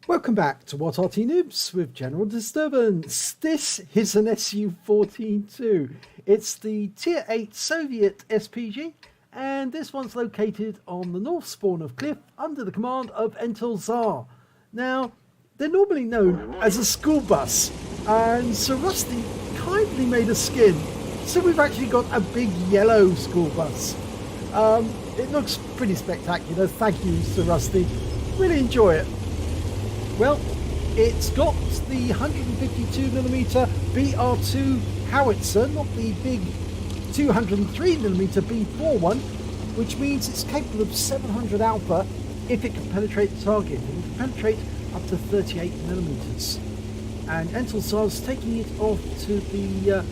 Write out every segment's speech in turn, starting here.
Welcome back to What Arty Noobs with General Disturbance. This is an SU-14-2. It's the Tier 8 Soviet SPG, and this one's located on the north spawn of Cliff under the command of entilzhar. Now, they're normally known as a school bus, and Sir Rusty kindly made a skin, so we've actually got a big yellow school bus. It looks pretty spectacular. Thank you, Sir Rusty. Really enjoy it. Well, it's got the 152mm BR2 howitzer, not the big 203mm B4 one, which means it's capable of 700 alpha if it can penetrate the target. It can penetrate up to 38mm. And entilzhar's taking it off to the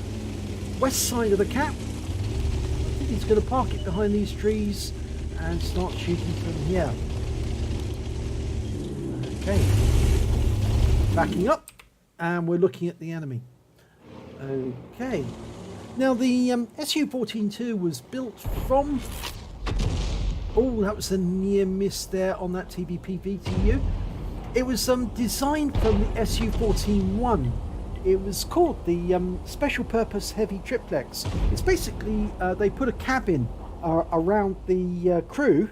west side of the cap. I think he's going to park it behind these trees and start shooting from here. Okay, backing up, and we're looking at the enemy. Okay, now the SU-14-2 was built from, oh, that was a near miss there on that TBP VTU. It was designed from the SU-14-1. It was called the Special Purpose Heavy Triplex. It's basically, they put a cabin around the crew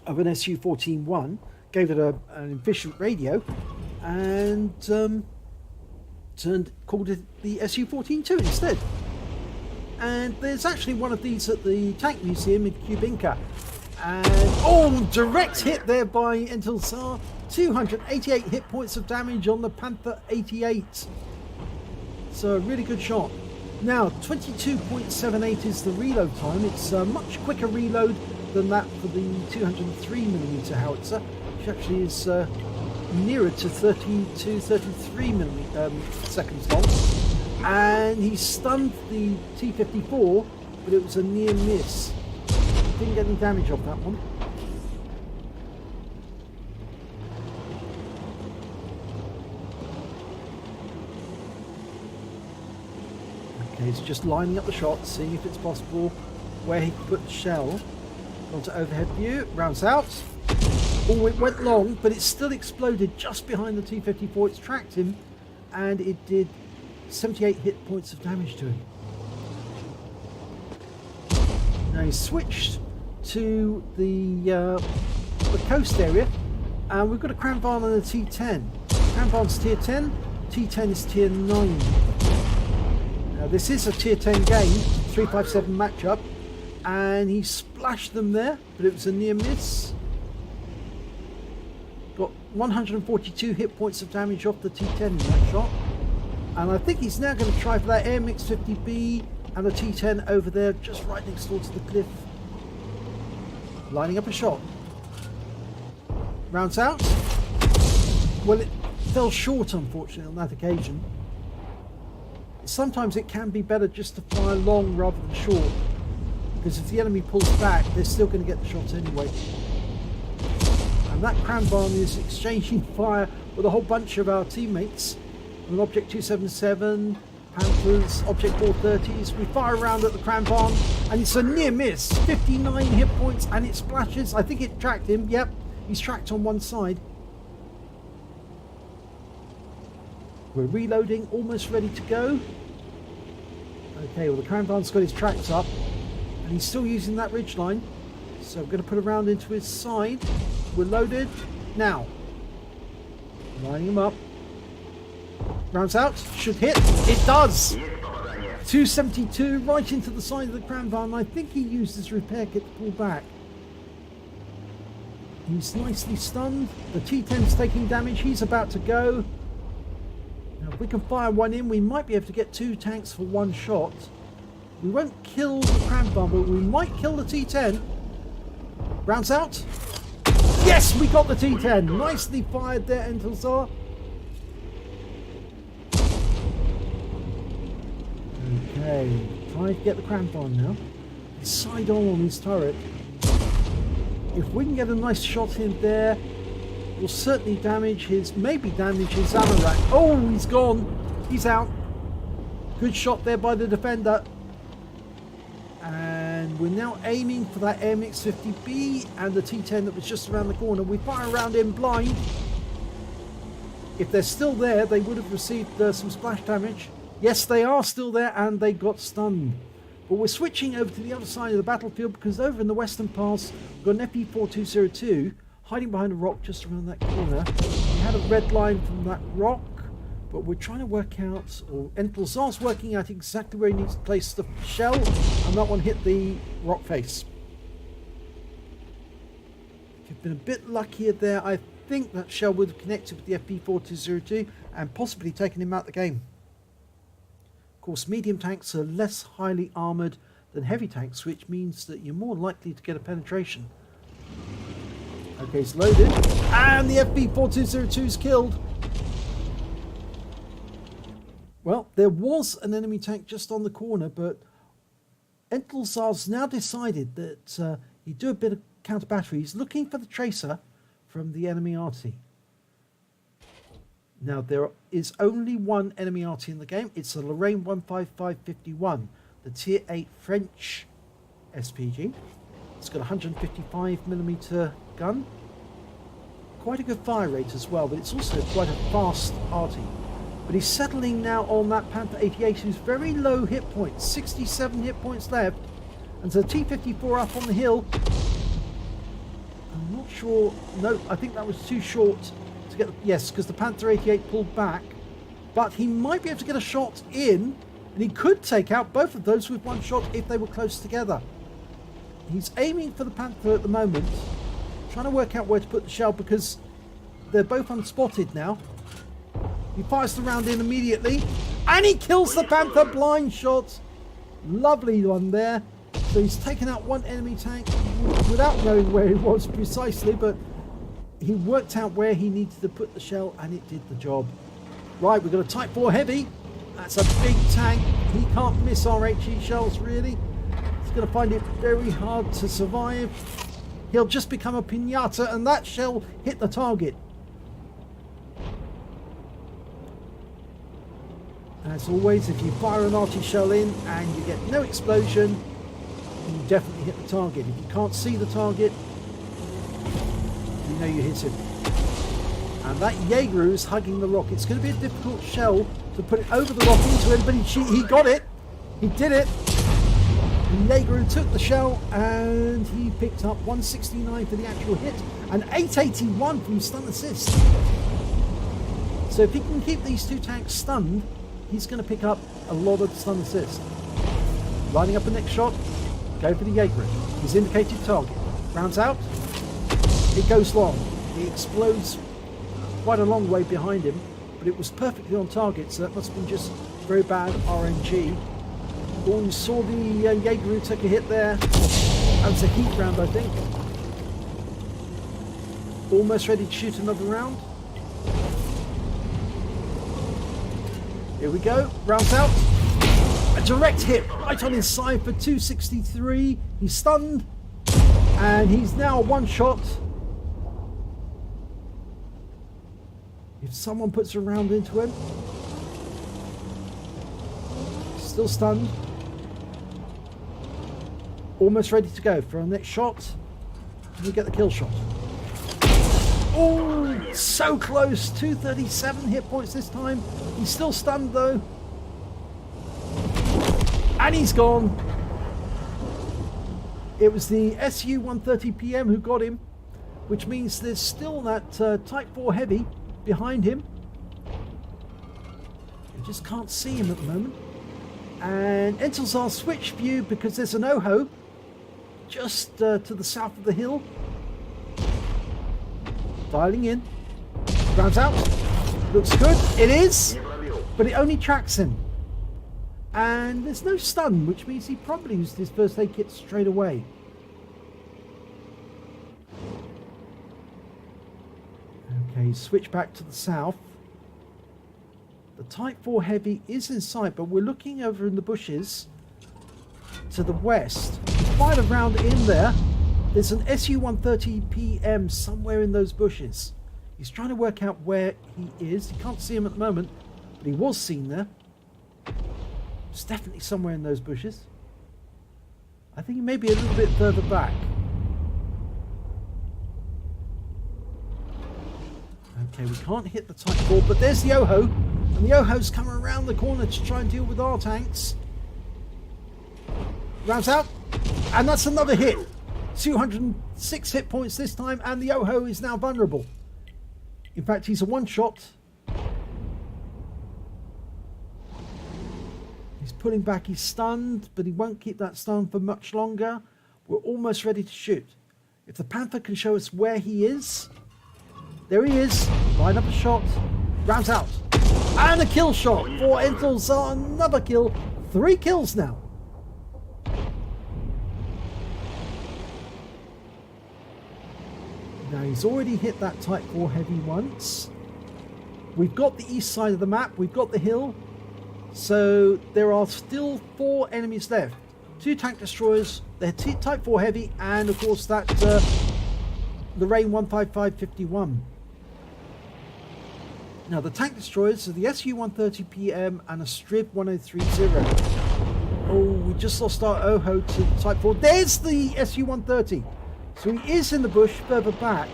of an SU-14-1, gave it an efficient radio, and called it the SU-14-2 instead. And there's actually one of these at the Tank Museum in Kubinka. And oh, direct hit there by entilzhar. 288 hit points of damage on the Panther 88. So a really good shot. Now 22.78 is the reload time. It's a much quicker reload than that for the 203mm howitzer, which actually is nearer to 33 seconds long. And he stunned the T-54, but it was a near miss. Didn't get any damage off that one. Okay, he's just lining up the shot, seeing if it's possible where he can put the shell. Onto overhead view, rounds out. Oh, it went long, but it still exploded just behind the T-54. It's tracked him, and it did 78 hit points of damage to him. Now he's switched to the coast area, and we've got a Kranvan and a T-10. Kranvan's tier 10, T-10 is tier 9. Now this is a tier 10 game, 357 matchup, and he splashed them there, but it was a near miss. Got 142 hit points of damage off the T-10 in that shot, and I think he's now going to try for that Air Mix 50B and a T-10 over there, just right next door to the cliff. Lining up a shot. Rounds out. Well, it fell short, unfortunately, on that occasion. Sometimes it can be better just to fire long rather than short, because if the enemy pulls back, they're still going to get the shot anyway. And that Kranvan is exchanging fire with a whole bunch of our teammates. An Object 277, Panthers, Object 430s. We fire around at the Kranvan, and it's a near miss. 59 hit points, and it splashes. I think it tracked him. Yep, he's tracked on one side. We're reloading, almost ready to go. Okay, well the Kranvan's got his tracks up, and he's still using that ridgeline. So I'm going to put a round into his side. We're loaded. Now, lining him up. Rounds out, should hit. It does! 272 right into the side of the Kranvan. I think he used his repair kit to pull back. He's nicely stunned. The T-10's taking damage. He's about to go. Now, if we can fire one in, we might be able to get two tanks for one shot. We won't kill the Kranvan, but we might kill the T-10. Rounds out. Yes, we got the T-10. Nicely fired there, entilzhar. Okay, trying to get the Kranvan now. He's side on his turret. If we can get a nice shot in there, we'll certainly damage his, maybe damage his ammo rack. Oh, he's gone. He's out. Good shot there by the defender. And we're now aiming for that Air Mix 50B and the T-10 that was just around the corner. We fire around him blind. If they're still there, they would have received some splash damage. Yes, they are still there, and they got stunned. But we're switching over to the other side of the battlefield, because over in the Western Pass, we've got an FE-4202 hiding behind a rock just around that corner. We had a red line from that rock, but we're trying to work out, or entilzhar's working out exactly where he needs to place the shell, and that one hit the rock face. If you've been a bit luckier there, I think that shell would have connected with the FE-4202 and possibly taken him out of the game. Of course, medium tanks are less highly armoured than heavy tanks, which means that you're more likely to get a penetration. Okay, it's loaded, and the FE-4202 is killed. Well, there was an enemy tank just on the corner, but entilzhar's now decided that he'd do a bit of counter battery. He's looking for the tracer from the enemy Arty. Now, there is only one enemy Arty in the game. It's a Lorraine 15551, the Tier 8 French SPG. It's got a 155mm gun. Quite a good fire rate as well, but it's also quite a fast Arty. But he's settling now on that Panther 88, who's very low hit points, 67 hit points left. And so T-54 up on the hill. I'm not sure. No, I think that was too short to get. Yes, because the Panther 88 pulled back. But he might be able to get a shot in, and he could take out both of those with one shot if they were close together. He's aiming for the Panther at the moment, trying to work out where to put the shell because they're both unspotted now. He fires the round in immediately, and he kills the Panther. Blind shot. Lovely one there. So he's taken out one enemy tank without knowing where he was precisely, but he worked out where he needed to put the shell, and it did the job. Right, we've got a Type 4 Heavy. That's a big tank. He can't miss our HE shells, really. He's going to find it very hard to survive. He'll just become a pinata, and that shell hit the target. As always, if you fire an Arty shell in and you get no explosion, you definitely hit the target. If you can't see the target, you know you hit him. And that Jaeger is hugging the rock. It's going to be a difficult shell to put it over the rock into him, but he got it. He did it. Jaeger took the shell, and he picked up 169 for the actual hit and 881 from stun assist. So if he can keep these two tanks stunned, he's going to pick up a lot of stun assist. Lining up the next shot, go for the Jaeger. His indicated target. Rounds out. It goes long. He explodes quite a long way behind him, but it was perfectly on target, so that must have been just very bad RNG. Oh, you saw the Jaeger took a hit there. That was a heat round, I think. Almost ready to shoot another round. Here we go. Rounds out. A direct hit right on his side for 263. He's stunned. And he's now one shot. If someone puts a round into him. Still stunned. Almost ready to go for our next shot. Can we get the kill shot? Oh, so close. 237 hit points this time. He's still stunned though. And he's gone. It was the SU-14-2 who got him, which means there's still that Type 4 Heavy behind him. You just can't see him at the moment. And entilzhar switch view because there's an OHO just to the south of the hill. Dialing in. Rounds out. Looks good. It is. But it only tracks him. And there's no stun, which means he probably used his first aid kit straight away. Okay, switch back to the south. The Type 4 Heavy is in sight, but we're looking over in the bushes to the west. Fired a round in there. There's an SU-14-2 somewhere in those bushes. He's trying to work out where he is. He can't see him at the moment, but he was seen there. It's definitely somewhere in those bushes. I think he may be a little bit further back. Okay, we can't hit the Type 4, but there's the Oho. And the Oho's coming around the corner to try and deal with our tanks. Rounds out. And that's another hit. 206 hit points this time, and the Oho is now vulnerable. In fact, he's a one-shot. He's pulling back, he's stunned, but he won't keep that stun for much longer. We're almost ready to shoot. If the Panther can show us where he is. There he is. Line up a shot. Rounds out. And a kill shot for entilzhar. Another kill. 3 kills now. Now he's already hit that Type 4 heavy once. We've got the east side of the map. We've got the hill. So there are still 4 enemies left. 2 tank destroyers. They're Type 4 heavy. And of course that Lorraine 15551. Now the tank destroyers are the SU-14-2 and a Striv 1030. Oh, we just lost our Oho to Type 4. There's the SU-130. So he is in the bush further back.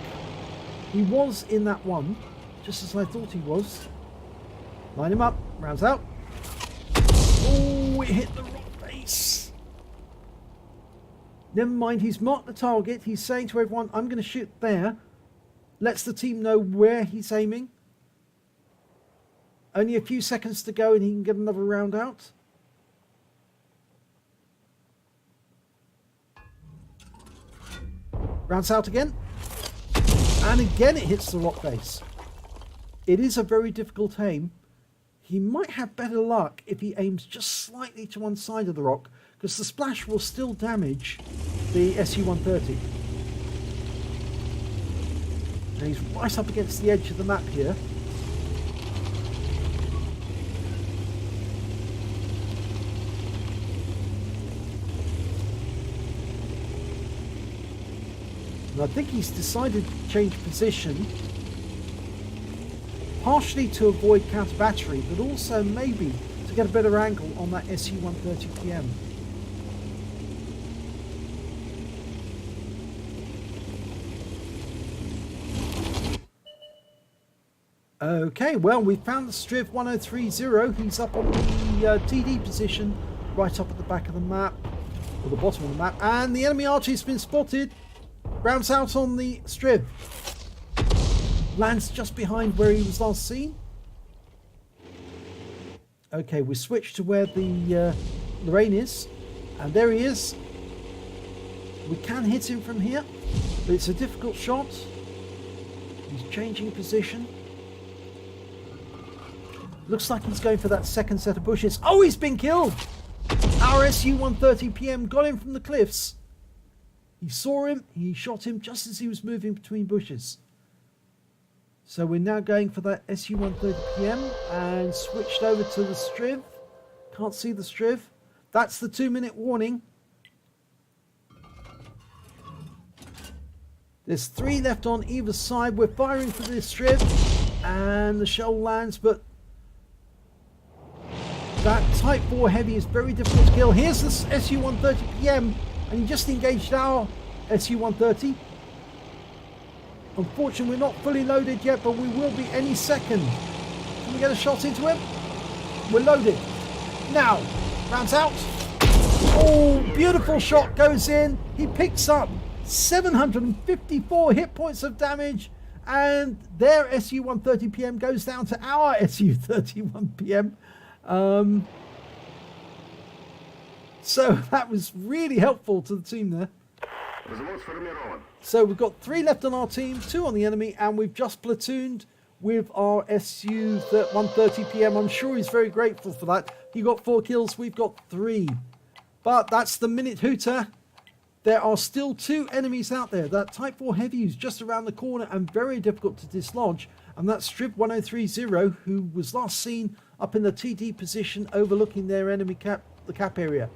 He was in that one, just as I thought he was. Line him up, rounds out. Oh, it hit the rock face. Never mind, he's marked the target. He's saying to everyone, I'm going to shoot there. Lets the team know where he's aiming. Only a few seconds to go and he can get another round out. Rounds out again. And again it hits the rock face. It is a very difficult aim. He might have better luck if he aims just slightly to one side of the rock, because the splash will still damage the SU-130. And he's right up against the edge of the map here. And I think he's decided to change position, partially to avoid counter battery, but also maybe to get a better angle on that SU-130 Okay, well, we found the Striv 1030. He's up on the TD position, right up at the back of the map, or the bottom of the map, and the enemy Arty's been spotted. Rounds out on the Striv. Lands just behind where he was last seen. Okay, we switch to where the Lorraine is. And there he is. We can hit him from here, but it's a difficult shot. He's changing position. Looks like he's going for that second set of bushes. Oh, he's been killed! Our SU-130 PM got him from the cliffs. He saw him, he shot him just as he was moving between bushes. So we're now going for that SU-130 PM and switched over to the Striv. Can't see the Striv. That's the 2-minute warning. There's 3 left on either side. We're firing for the Striv and the shell lands, but that Type 4 heavy is very difficult to kill. Here's the SU-130 PM. And he just engaged our SU-130. Unfortunately, we're not fully loaded yet, but we will be any second. Can we get a shot into him? We're loaded. Now, rounds out. Oh, beautiful shot goes in. He picks up 754 hit points of damage. And their SU-130 PM goes down to our SU-31 PM. So that was really helpful to the team there. So we've got 3 left on our team, 2 on the enemy, and we've just platooned with our SU-130 PM. I'm sure he's very grateful for that. He got 4 kills, we've got 3. But that's the minute hooter. There are still 2 enemies out there. That Type 4 heavy is just around the corner and very difficult to dislodge. And that's Striv 1030, who was last seen up in the TD position overlooking their enemy the cap area.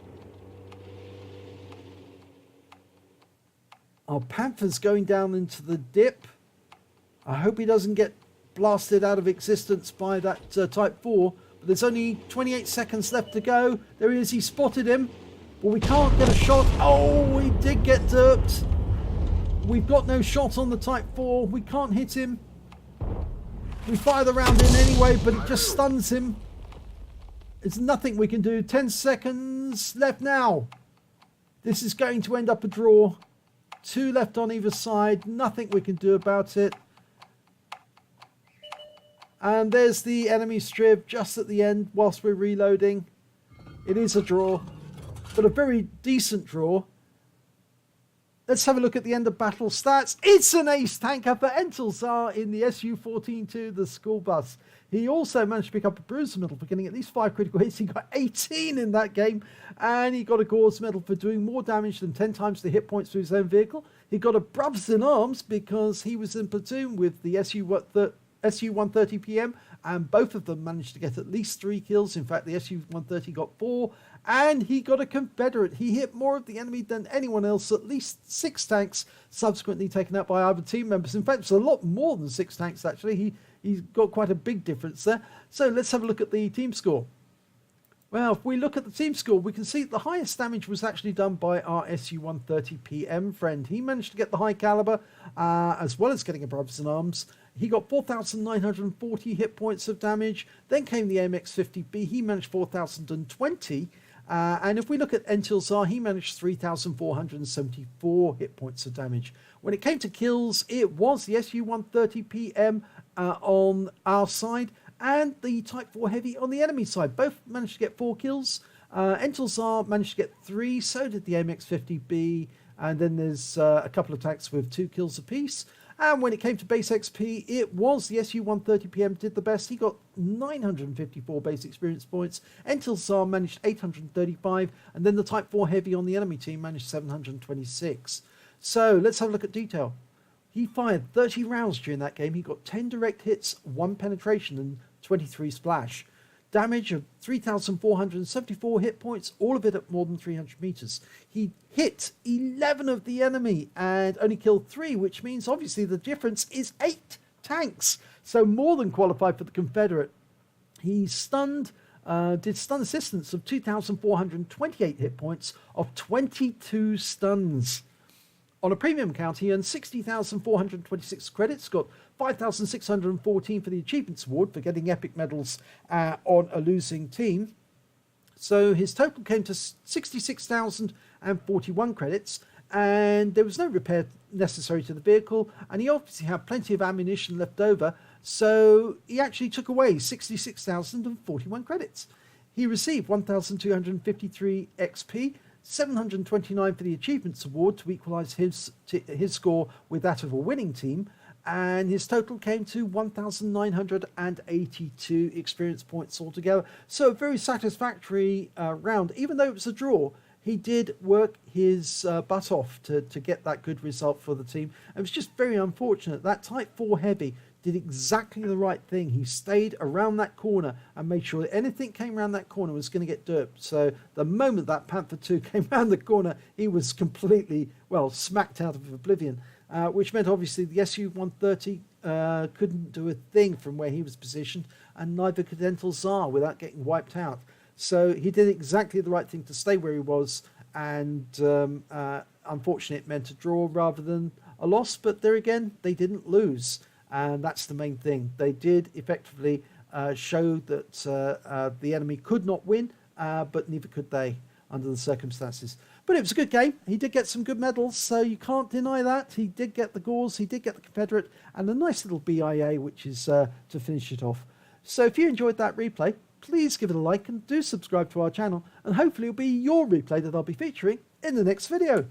Our Panther's going down into the dip. I hope he doesn't get blasted out of existence by that Type 4. But there's only 28 seconds left to go. There he is. He spotted him. But we can't get a shot. Oh, we did get derped. We've got no shot on the Type 4. We can't hit him. We fire the round in anyway, but it just stuns him. There's nothing we can do. 10 seconds left now. This is going to end up a draw. 2 left on either side. Nothing we can do about it. And there's the enemy strip just at the end whilst we're reloading. It is a draw, but a very decent draw. Let's have a look at the end of battle stats. It's an ace tanker for entilzhar in the SU-14-2, the school bus. He also managed to pick up a bruiser medal for getting at least 5 critical hits. He got 18 in that game. And he got a Gore's medal for doing more damage than 10 times the hit points to his own vehicle. He got a Brothers in Arms because he was in platoon with the SU-130 PM. And both of them managed to get at least 3 kills. In fact, the SU-130 got 4. And he got a Confederate. He hit more of the enemy than anyone else. At least 6 tanks subsequently taken out by other team members. In fact, it's a lot more than 6 tanks, actually. He's got quite a big difference there. So let's have a look at the team score. Well, if we look at the team score, we can see the highest damage was actually done by our SU-130 PM friend. He managed to get the high caliber, as well as getting a Brothers in Arms. He got 4,940 hit points of damage. Then came the AMX-50B. He managed 4,020. And if we look at entilzhar, he managed 3,474 hit points of damage. When it came to kills, it was the SU-130 PM on our side and the Type 4 Heavy on the enemy side. Both managed to get 4 kills. entilzhar managed to get 3, so did the AMX-50B. And then there's a couple of tanks with 2 kills apiece. And when it came to base XP, it was the SU-130 PM did the best. He got 954 base experience points. entilzhar managed 835. And then the Type 4 Heavy on the enemy team managed 726. So let's have a look at detail. He fired 30 rounds during that game. He got 10 direct hits, 1 penetration, and 23 splash. Damage of 3,474 hit points, all of it at more than 300 meters. He hit 11 of the enemy and only killed 3, which means obviously the difference is 8 tanks. So more than qualified for the Confederate. He stunned, did stun assistance of 2,428 hit points of 22 stuns. On a premium count, he earned 60,426 credits, got 5,614 for the Achievements Award for getting epic medals on a losing team. So his total came to 66,041 credits, and there was no repair necessary to the vehicle, and he obviously had plenty of ammunition left over, so he actually took away 66,041 credits. He received 1,253 XP, 729 for the Achievements Award to equalise his score with that of a winning team, and his total came to 1,982 experience points altogether. So a very satisfactory round. Even though it was a draw, he did work his butt off to get that good result for the team. It was just very unfortunate. That Type 4 Heavy did exactly the right thing. He stayed around that corner and made sure that anything came around that corner was going to get derped. So the moment that Panther 2 came around the corner, he was completely, well, smacked out of oblivion, which meant obviously the SU-130 couldn't do a thing from where he was positioned, and neither could entilzhar without getting wiped out. So he did exactly the right thing to stay where he was, and unfortunately it meant a draw rather than a loss, but there again, they didn't lose. And that's the main thing. They did effectively show that the enemy could not win, but neither could they under the circumstances. But it was a good game. He did get some good medals, so you can't deny that. He did get the Gores, he did get the Confederate, and a nice little BIA, which is to finish it off. So if you enjoyed that replay, please give it a like and do subscribe to our channel, and hopefully it'll be your replay that I'll be featuring in the next video.